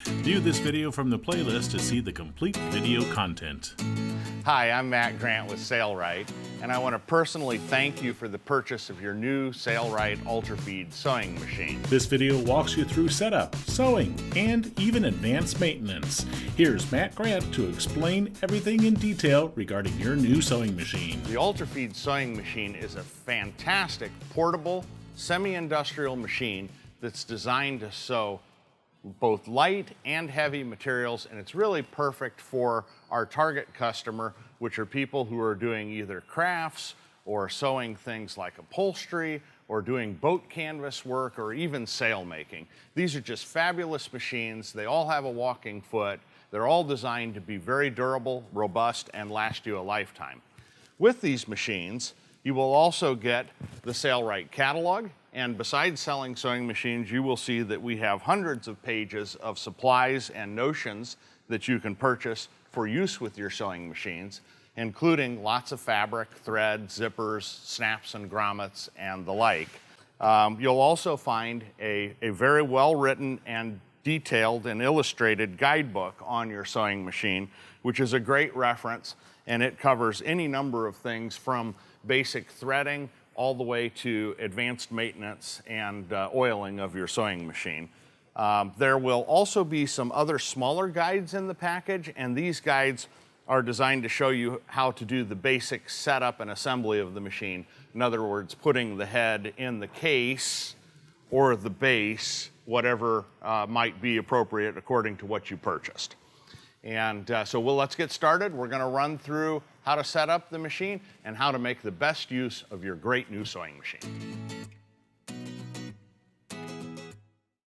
View this video from the playlist to see the complete video content. Hi, I'm Matt Grant with Sailrite, and I want to personally thank you for the purchase of your new Sailrite Ultrafeed Sewing Machine. This video walks you through setup, sewing, and even advanced maintenance. Here's Matt Grant to explain everything in detail regarding your new sewing machine. The Ultrafeed Sewing Machine is a fantastic portable, semi-industrial machine that's designed to sew both light and heavy materials, and it's really perfect for our target customer, which are people who are doing either crafts or sewing things like upholstery or doing boat canvas work or even sail making. These are just fabulous machines. They all have a walking foot. They're all designed to be very durable, robust, and last you a lifetime. With these machines, you will also get the Sailrite catalog, and besides selling sewing machines, you will see that we have hundreds of pages of supplies and notions that you can purchase for use with your sewing machines, including lots of fabric, thread, zippers, snaps and grommets, and the like. You'll also find a very well-written and detailed and illustrated guidebook on your sewing machine, which is a great reference, and it covers any number of things from basic threading all the way to advanced maintenance and oiling of your sewing machine. There will also be some other smaller guides in the package, and these guides are designed to show you how to do the basic setup and assembly of the machine. In other words, putting the head in the case or the base, whatever might be appropriate according to what you purchased. And let's get started. We're going to run through how to set up the machine and how to make the best use of your great new sewing machine.